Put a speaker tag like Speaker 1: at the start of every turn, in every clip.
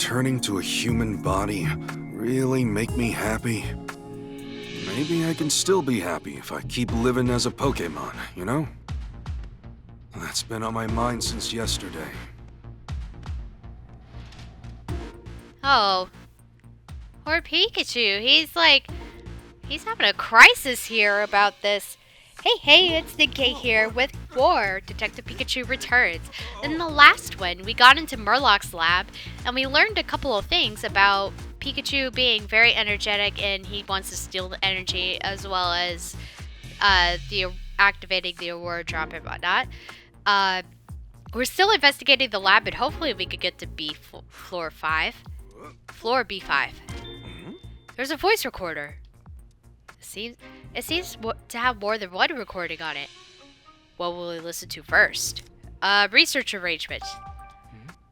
Speaker 1: returning to a human body really make me happy? Maybe I can still be happy if I keep living as a Pokemon, you know? That's been on my mind since yesterday.
Speaker 2: Oh, poor Pikachu. He's having a crisis here about this. Hey, it's Nick here with War. Detective Pikachu returns. In the last one, we got into Murloc's lab, and we learned a couple of things about Pikachu being very energetic, and he wants to steal the energy, as well as the activating the Aurora Drop and whatnot. Uh, we're still investigating the lab, and hopefully we could get to floor 5. Floor B5. There's a voice recorder. It seems to have more than one recording on it. What will we listen to first? Research arrangements.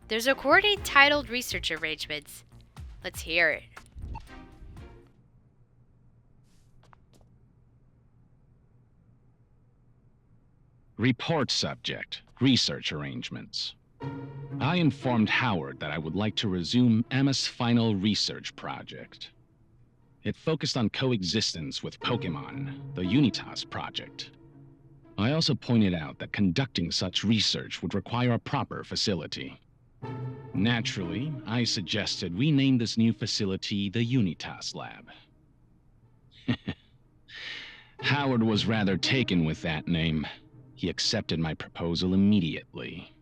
Speaker 2: There's a recording titled Research Arrangements. Let's hear it.
Speaker 3: Report subject, research arrangements. I informed Howard that I would like to resume Emma's final research project. It focused on coexistence with Pokemon, the Unitas project. I also pointed out that conducting such research would require a proper facility. Naturally, I suggested we name this new facility the Unitas Lab. Howard was rather taken with that name. He accepted my proposal immediately.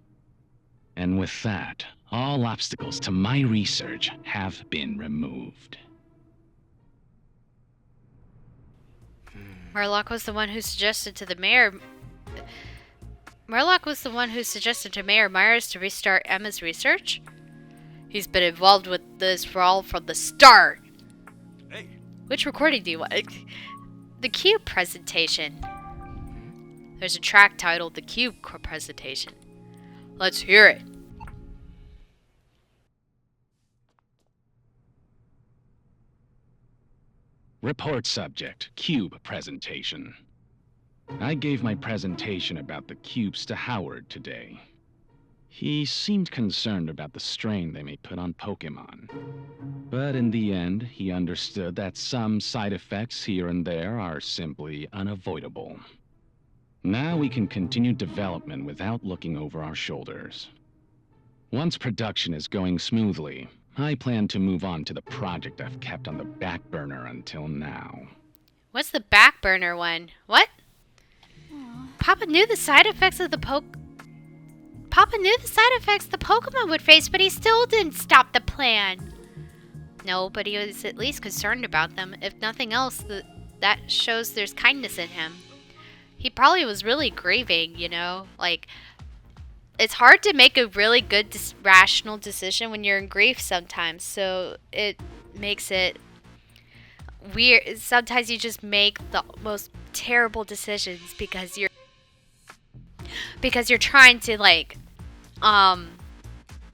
Speaker 3: And with that, all obstacles to my research have been removed.
Speaker 2: Murloc was the one who suggested to Mayor Myers to restart Emma's research. He's been involved with this from the start.
Speaker 1: Hey.
Speaker 2: Which recording do you want? The Cube presentation. There's a track titled The Cube presentation. Let's hear it.
Speaker 3: Report subject, Cube presentation. I gave my presentation about the cubes to Howard today. He seemed concerned about the strain they may put on Pokemon. But in the end, he understood that some side effects here and there are simply unavoidable. Now we can continue development without looking over our shoulders. Once production is going smoothly, I plan to move on to the project I've kept on the back burner until now.
Speaker 2: What's the back burner one? What? Papa knew the side effects the Pokemon would face, but he still didn't stop the plan. No, but he was at least concerned about them. If nothing else, that shows there's kindness in him. He probably was really grieving, you know? Like, it's hard to make a really good, rational decision when you're in grief sometimes. So it makes it weird. Sometimes you just make the most terrible decisions because you're trying to, like,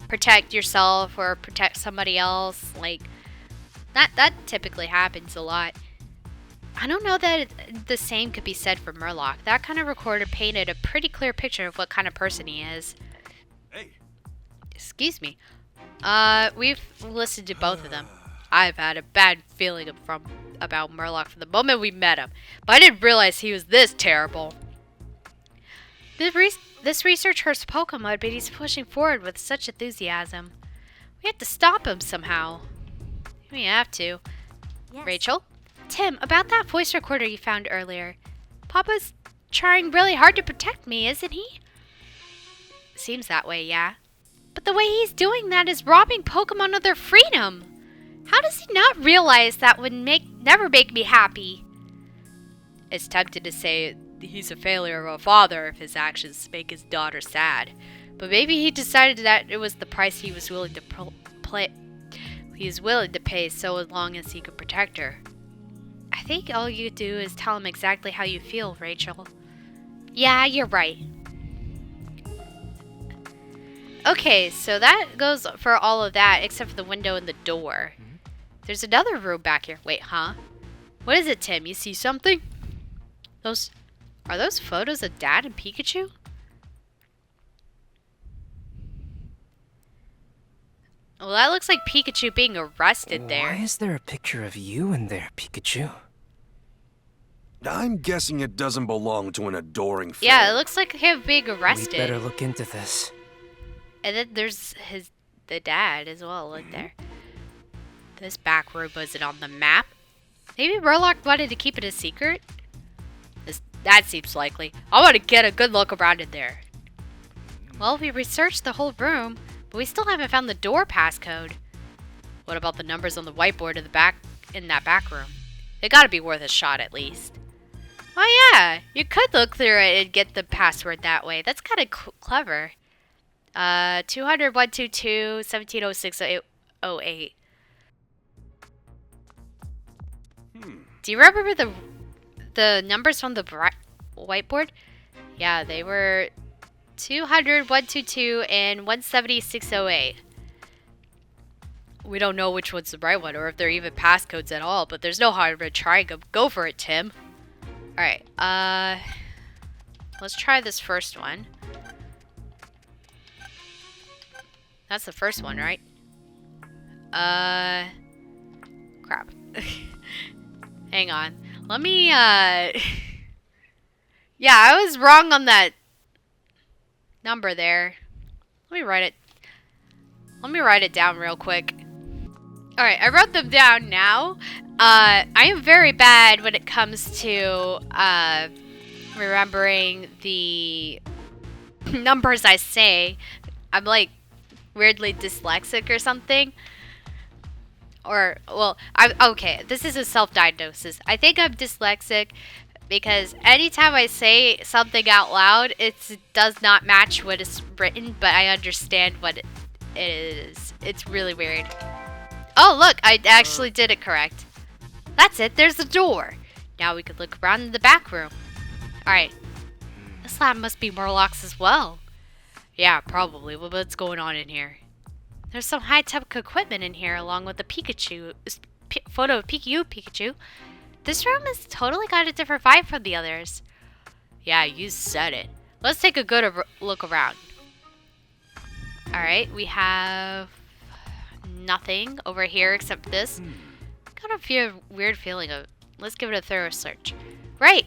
Speaker 2: protect yourself or protect somebody else. Like, that typically happens a lot. I don't know that the same could be said for Murloc. That kind of recorder painted a pretty clear picture of what kind of person he is.
Speaker 1: Hey.
Speaker 2: Excuse me. We've listened to both of them. I've had a bad feeling about Murloc from the moment we met him, but I didn't realize he was this terrible. This research hurts Pokemon, but he's pushing forward with such enthusiasm. We have to stop him somehow. We have to. Yes. Rachel? Tim, about that voice recorder you found earlier. Papa's trying really hard to protect me, isn't he? Seems that way, yeah. But the way he's doing that is robbing Pokemon of their freedom. How does he not realize that would never make me happy? It's tempting to say he's a failure of a father if his actions make his daughter sad. But maybe he decided that it was the price he was willing to pay so long as he could protect her. I think all you do is tell him exactly how you feel, Rachel. Yeah, you're right. Okay, so that goes for all of that, except for the window and the door. There's another room back here. Wait, huh? What is it, Tim? You see something? Are those photos of Dad and Pikachu? Well, that looks like Pikachu being arrested there.
Speaker 4: Why is there a picture of you in there, Pikachu?
Speaker 1: I'm guessing it doesn't belong to an adoring fan.
Speaker 2: Yeah, it looks like him being arrested.
Speaker 4: We better look into this.
Speaker 2: And then there's the dad as well, right there. This back room wasn't on the map. Maybe Murloc wanted to keep it a secret? That seems likely. I want to get a good look around in there. Well, we researched the whole room, but we still haven't found the door passcode. What about the numbers on the whiteboard in that back room? They gotta be worth a shot at least. Oh yeah, you could look through it and get the password that way. That's kind of clever. 200 122 1706 08. Do you remember the numbers from the whiteboard? Yeah, they were 200 122 and 17608. We don't know which one's the right one or if they're even passcodes at all, but there's no harm to trying them. Go for it, Tim. Alright, let's try this first one. That's the first one, right? Crap. Hang on. Let me, yeah, I was wrong on that number there. Let me write it down real quick. Alright, I wrote them down now. I am very bad when it comes to remembering the numbers I say. I'm like weirdly dyslexic or something. Or, well, okay, this is a self-diagnosis. I think I'm dyslexic because anytime I say something out loud, it does not match what is written, but I understand what it is. It's really weird. Oh, look, I actually did it correct. That's it, there's the door. Now we could look around in the back room. Alright. This lab must be Murloc's as well. Yeah, probably. Well, what's going on in here? There's some high-tech equipment in here along with the Pikachu photo of Pikachu. This room has totally got a different vibe from the others. Yeah, you said it. Let's take a good look around. Alright, we have nothing over here except this. Got a weird feeling of... Let's give it a thorough search. Right!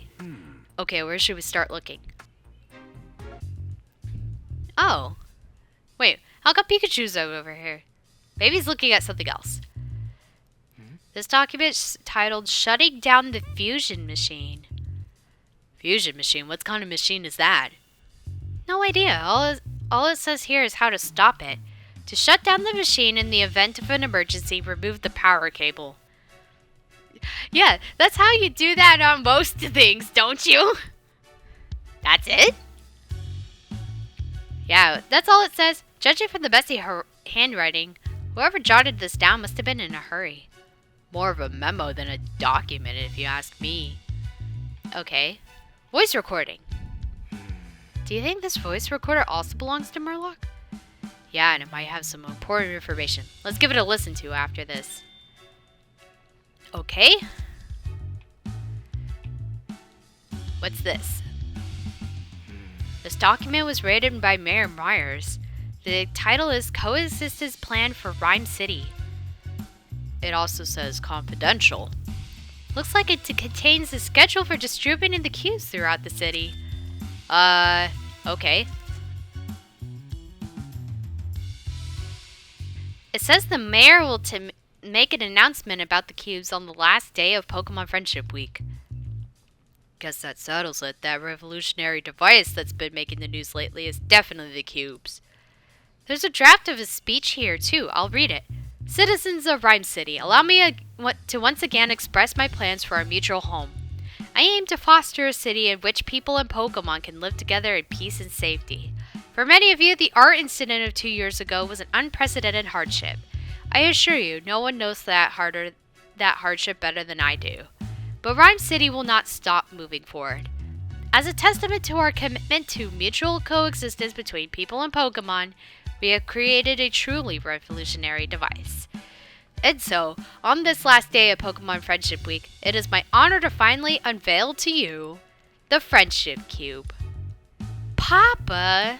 Speaker 2: Okay, where should we start looking? Oh. Wait, how come Pikachu's over here? Maybe he's looking at something else. This document's titled Shutting Down the Fusion Machine. Fusion machine? What kind of machine is that? No idea. All it says here is how to stop it. To shut down the machine in the event of an emergency, remove the power cable. Yeah, that's how you do that on most things, don't you? That's it? Yeah, that's all it says. Judging from the messy handwriting, whoever jotted this down must have been in a hurry. More of a memo than a document, if you ask me. Okay. Voice recording. Do you think this voice recorder also belongs to Murloc? Yeah, and it might have some important information. Let's give it a listen to after this. Okay. What's this? This document was written by Mayor Myers. The title is Coexistence Plan for Rhyme City. It also says confidential. Looks like it contains a schedule for distributing the cubes throughout the city. Okay. It says the mayor will make an announcement about the cubes on the last day of Pokemon Friendship Week. Guess that settles it. That revolutionary device that's been making the news lately is definitely the cubes. There's a draft of his speech here, too. I'll read it. Citizens of Rhyme City, allow me to once again express my plans for our mutual home. I aim to foster a city in which people and Pokemon can live together in peace and safety. For many of you, the art incident of 2 years ago was an unprecedented hardship. I assure you, no one knows that hardship better than I do. But Rhyme City will not stop moving forward. As a testament to our commitment to mutual coexistence between people and Pokemon, we have created a truly revolutionary device. And so, on this last day of Pokemon Friendship Week, it is my honor to finally unveil to you the Friendship Cube. Papa!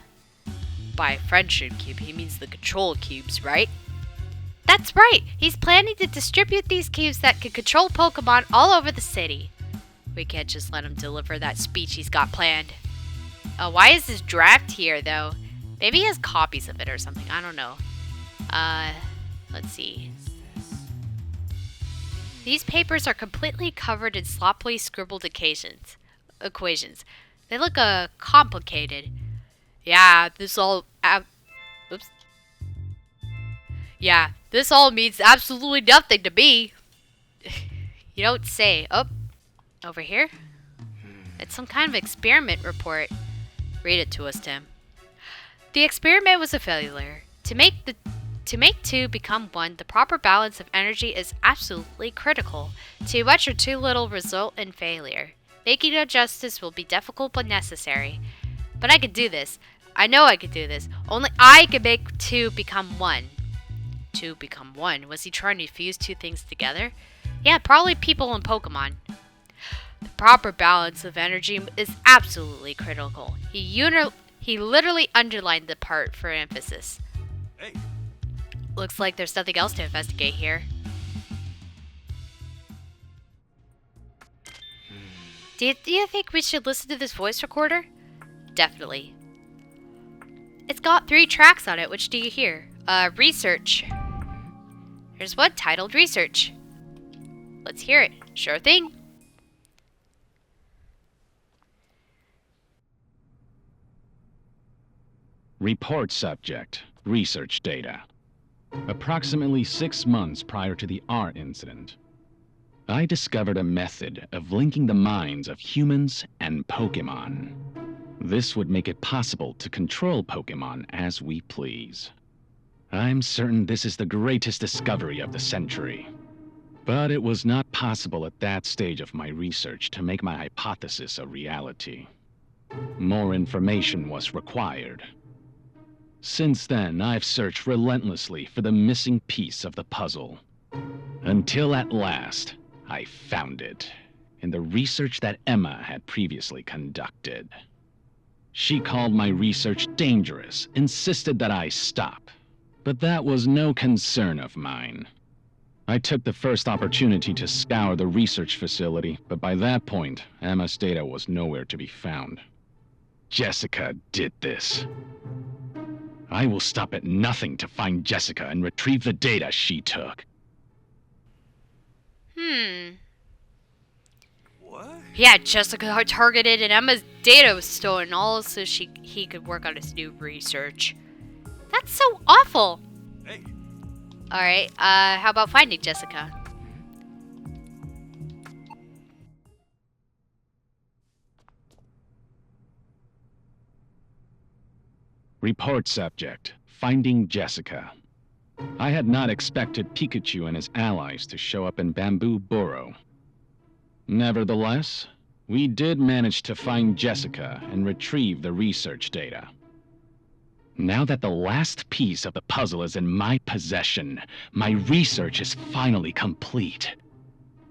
Speaker 2: By Friendship Cube, he means the control cubes, right? That's right! He's planning to distribute these cubes that can control Pokemon all over the city. We can't just let him deliver that speech he's got planned. Why is this draft here, though? Maybe he has copies of it or something. I don't know. Let's see. These papers are completely covered in sloppily scribbled equations. They look, complicated. Yeah, this all... oops. Yeah, this all means absolutely nothing to me. You don't say. Oh, over here? It's some kind of experiment report. Read it to us, Tim. The experiment was a failure. To make two become one, the proper balance of energy is absolutely critical. Too much or too little result in failure. Making a justice will be difficult but necessary. But I could do this. I know I could do this. Only I could make two become one. Two become one? Was he trying to fuse two things together? Yeah, probably people and Pokemon. The proper balance of energy is absolutely critical. He literally underlined the part for emphasis.
Speaker 1: Hey.
Speaker 2: Looks like there's nothing else to investigate here. Do you think we should listen to this voice recorder? Definitely. It's got 3 tracks on it. Which do you hear? Research. There's one titled Research. Let's hear it. Sure thing.
Speaker 3: Report subject. Research data. Approximately 6 months prior to the R incident, I discovered a method of linking the minds of humans and Pokemon. This would make it possible to control Pokemon as we please. I'm certain this is the greatest discovery of the century. But it was not possible at that stage of my research to make my hypothesis a reality. More information was required. Since then, I've searched relentlessly for the missing piece of the puzzle. Until at last, I found it in the research that Emma had previously conducted. She called my research dangerous, insisted that I stop. But that was no concern of mine. I took the first opportunity to scour the research facility, but by that point, Emma's data was nowhere to be found. Jessica did this. I will stop at nothing to find Jessica and retrieve the data she took.
Speaker 1: What?
Speaker 2: Yeah, Jessica got targeted and Emma's data was stolen, all so he could work on his new research. That's so awful.
Speaker 1: Hey.
Speaker 2: Alright, how about finding Jessica?
Speaker 3: Report subject. Finding Jessica. I had not expected Pikachu and his allies to show up in Bamboo Burrow. Nevertheless, we did manage to find Jessica and retrieve the research data. Now that the last piece of the puzzle is in my possession, my research is finally complete.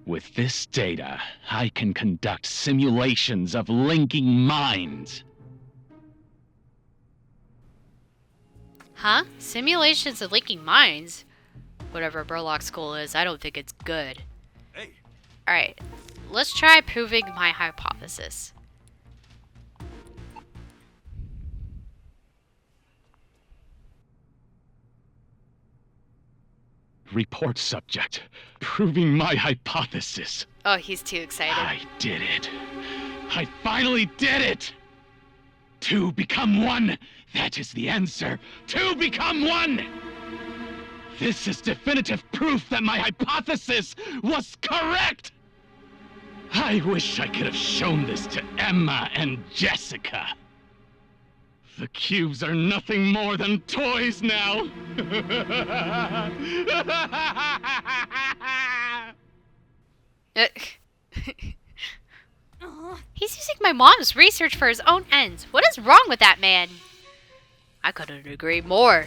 Speaker 3: With this data, I can conduct simulations of linking minds.
Speaker 2: Huh? Simulations of linking minds? Whatever Burlock's goal is, I don't think it's good.
Speaker 1: Hey.
Speaker 2: Alright, let's try proving my hypothesis.
Speaker 3: Report subject. Proving my hypothesis.
Speaker 2: Oh, he's too excited.
Speaker 3: I did it. I finally did it! 2 become 1. That is the answer. 2 become 1! This is definitive proof that my hypothesis was correct! I wish I could have shown this to Emma and Jessica. The cubes are nothing more than toys now.
Speaker 2: He's using my mom's research for his own ends. What is wrong with that man? I couldn't agree more.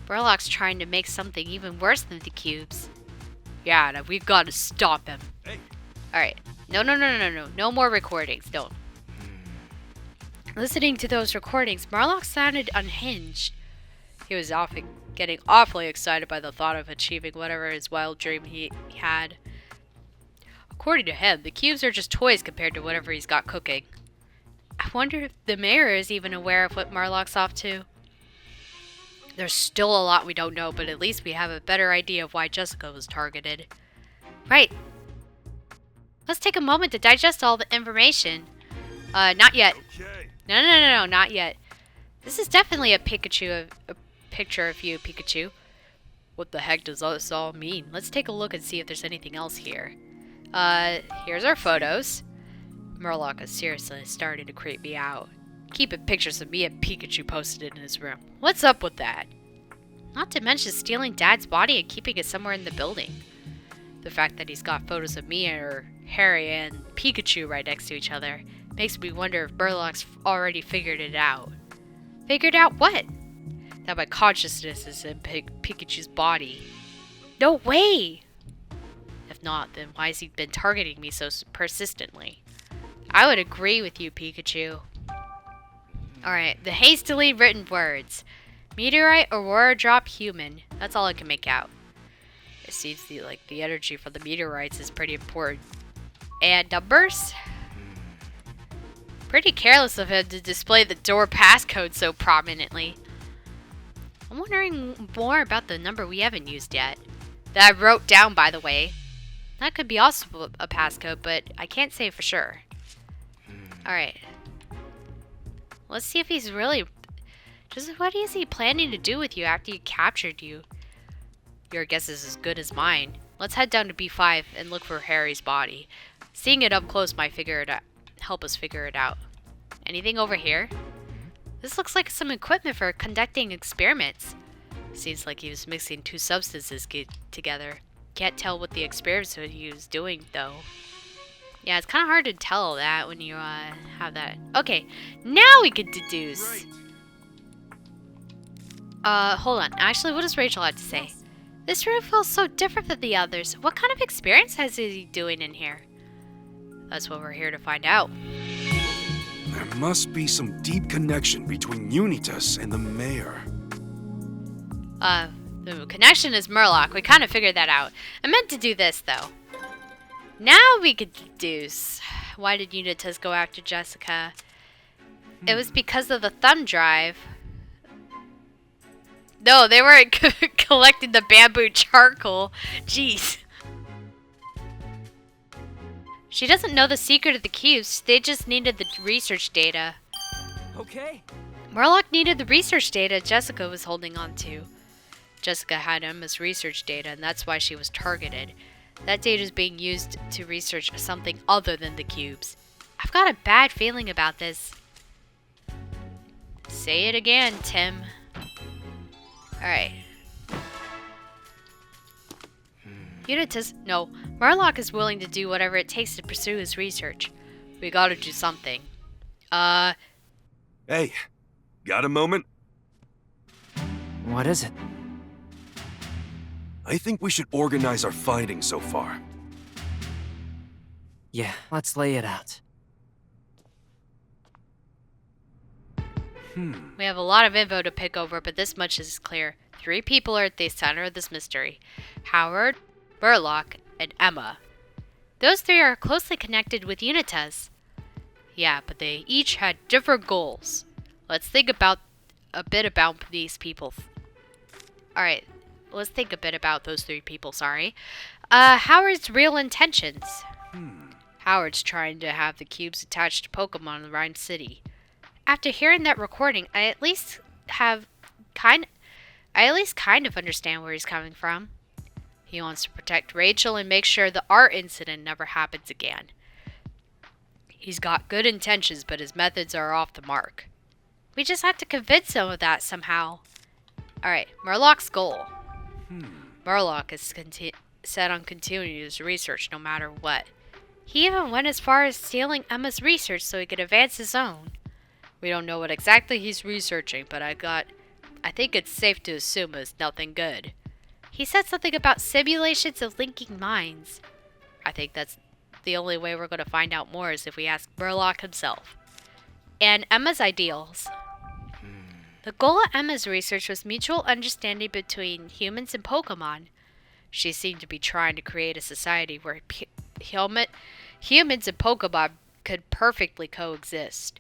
Speaker 2: Burlock's trying to make something even worse than the cubes. Yeah, we've got to stop him.
Speaker 1: Hey.
Speaker 2: Alright. No. No more recordings. Don't. Listening to those recordings, Murloc sounded unhinged. He was often getting awfully excited by the thought of achieving whatever his wild dream he had. According to him, the cubes are just toys compared to whatever he's got cooking. I wonder if the mayor is even aware of what Marlock's off to. There's still a lot we don't know, but at least we have a better idea of why Jessica was targeted. Right. Let's take a moment to digest all the information. Not yet.
Speaker 1: Okay.
Speaker 2: No, not yet. This is definitely a picture of you, Pikachu. What the heck does this all mean? Let's take a look and see if there's anything else here. Here's our photos. Murloc is seriously starting to creep me out. Keeping pictures of me and Pikachu posted in his room. What's up with that? Not to mention stealing Dad's body and keeping it somewhere in the building. The fact that he's got photos of me or Harry and Pikachu right next to each other makes me wonder if Murloc's already figured it out. Figured out what? That my consciousness is in Pikachu's body. No way! If not, then why has he been targeting me so persistently? I would agree with you, Pikachu. Alright, the hastily written words. Meteorite, Aurora drop, human. That's all I can make out. It seems the energy from the meteorites is pretty important. And numbers? Pretty careless of him to display the door passcode so prominently. I'm wondering more about the number we haven't used yet. That I wrote down, by the way. That could be also a passcode, but I can't say for sure. Alright. Let's see if he's really... Just what is he planning to do with you after he captured you? Your guess is as good as mine. Let's head down to B5 and look for Harry's body. Seeing it up close might help us figure it out. Anything over here? This looks like some equipment for conducting experiments. Seems like he was mixing two substances together. Can't tell what the experiments he was doing, though. Yeah, it's kind of hard to tell that when you have that. Okay, now we can deduce. Hold on. Actually, what does Rachel have to say? This room feels so different than the others. What kind of experience is he doing in here? That's what we're here to find out.
Speaker 1: There must be some deep connection between Unitas and the mayor.
Speaker 2: The connection is Murloc. We kind of figured that out. I meant to do this, though. Now we could deduce. Why did Unitas go after Jessica? It was because of the thumb drive. No, they weren't collecting the bamboo charcoal. Jeez. She doesn't know the secret of the cubes. They just needed the research data.
Speaker 4: Okay.
Speaker 2: Murloc needed the research data Jessica was holding on to. Jessica had Emma's research data, and that's why she was targeted. That data is being used to research something other than the cubes. I've got a bad feeling about this. Say it again, Tim. Alright. Unitas... No. Murloc is willing to do whatever it takes to pursue his research. We gotta do something.
Speaker 1: Hey, got a moment?
Speaker 4: What is it?
Speaker 1: I think we should organize our findings so far.
Speaker 4: Yeah, let's lay it out.
Speaker 2: We have a lot of info to pick over, but this much is clear. 3 people are at the center of this mystery. Howard, Murloc, and Emma. Those 3 are closely connected with Unitas. Yeah, but they each had different goals. Let's think about a bit about these people. Alright, let's think a bit about those 3 people, sorry. Howard's real intentions. Howard's trying to have the cubes attached to Pokemon in Rhyme City. After hearing that recording, I at least kind of understand where he's coming from. He wants to protect Rachel and make sure the art incident never happens again. He's got good intentions, but his methods are off the mark. We just have to convince him of that somehow. Alright, Murloc's goal. Murloc is set on continuing his research no matter what. He even went as far as stealing Emma's research so he could advance his own. We don't know what exactly he's researching, but I think it's safe to assume it's nothing good. He said something about simulations of linking minds. I think that's the only way we're going to find out more is if we ask Murloc himself. And Emma's ideals. The goal of Emma's research was mutual understanding between humans and Pokemon. She seemed to be trying to create a society where humans and Pokemon could perfectly coexist.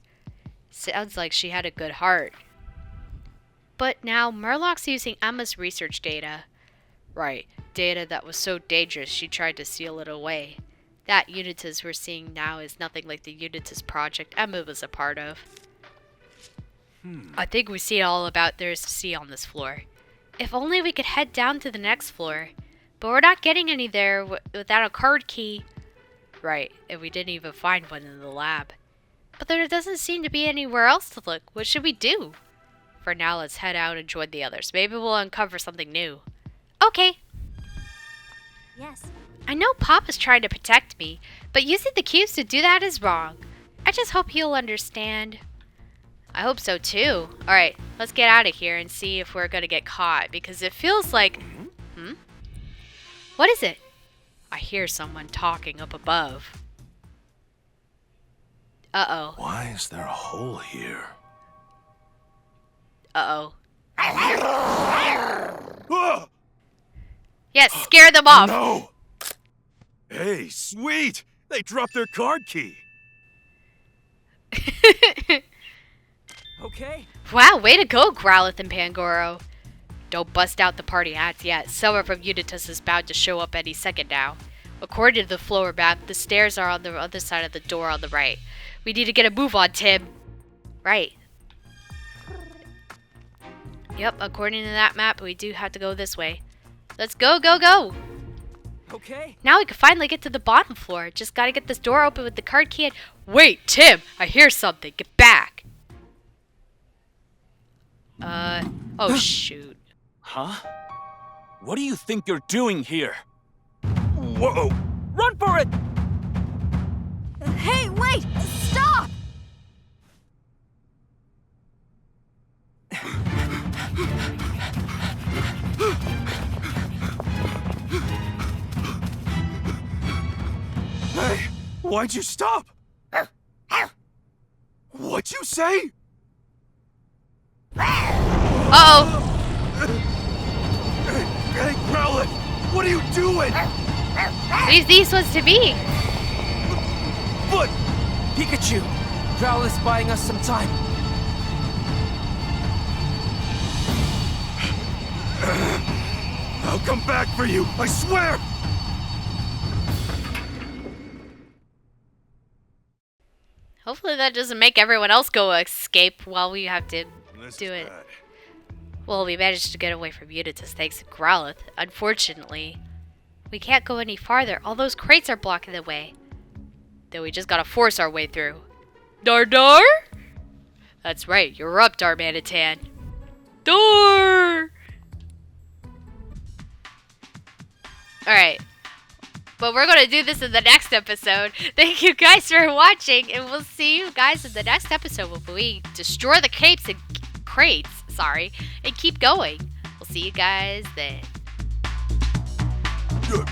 Speaker 2: Sounds like she had a good heart. But now Murloc's using Emma's research data. Right, data that was so dangerous she tried to seal it away. That Unitas we're seeing now is nothing like the Unitas project Emma was a part of. I think we see all about there is to see on this floor. If only we could head down to the next floor. But we're not getting any there without a card key. Right, and we didn't even find one in the lab. But there doesn't seem to be anywhere else to look. What should we do? For now, let's head out and join the others. Maybe we'll uncover something new. Okay.
Speaker 5: Yes.
Speaker 2: I know Papa's trying to protect me, but using the cubes to do that is wrong. I just hope he'll understand. I hope so too. Alright, let's get out of here and see if we're gonna get caught, because it feels like... What is it? I hear someone talking up above. Uh-oh.
Speaker 1: Why is there a hole here?
Speaker 2: Uh-oh.
Speaker 1: Ah!
Speaker 2: Yes, scare them off.
Speaker 1: No! Hey, sweet! They dropped their card key.
Speaker 4: Okay.
Speaker 2: Wow, way to go, Growlithe and Pangoro. Don't bust out the party hats yet. Someone from Unitas is bound to show up any second now. According to the floor map, the stairs are on the other side of the door on the right. We need to get a move on, Tim. Right. Yep, according to that map, we do have to go this way. Let's go, go, go!
Speaker 4: Okay.
Speaker 2: Now we can finally get to the bottom floor. Just gotta get this door open with the card key and... Wait, Tim! I hear something. Get back! Oh shoot.
Speaker 6: Huh? What do you think you're doing here?
Speaker 1: Whoa!
Speaker 6: Run for it!
Speaker 5: Hey, wait! Stop!
Speaker 1: Hey, why'd you stop? What'd you say?
Speaker 2: Uh-oh!
Speaker 1: Hey, Growlithe! What are you doing?
Speaker 2: Leave these ones to me!
Speaker 1: But...
Speaker 4: Pikachu! Growlithe's buying us some time.
Speaker 1: I'll come back for you, I swear!
Speaker 2: Hopefully that doesn't make everyone else go escape while we have to
Speaker 1: This
Speaker 2: do
Speaker 1: is
Speaker 2: it.
Speaker 1: bad.
Speaker 2: Well, we managed to get away from Unitas thanks to Growlithe. Unfortunately, we can't go any farther. All those crates are blocking the way. Then we just gotta force our way through. Dar? That's right, you're up, Darmanitan. Door! Alright. But we're gonna do this in the next episode. Thank you guys for watching, and we'll see you guys in the next episode when we destroy the crates and and keep going. We'll see you guys then.
Speaker 1: Good.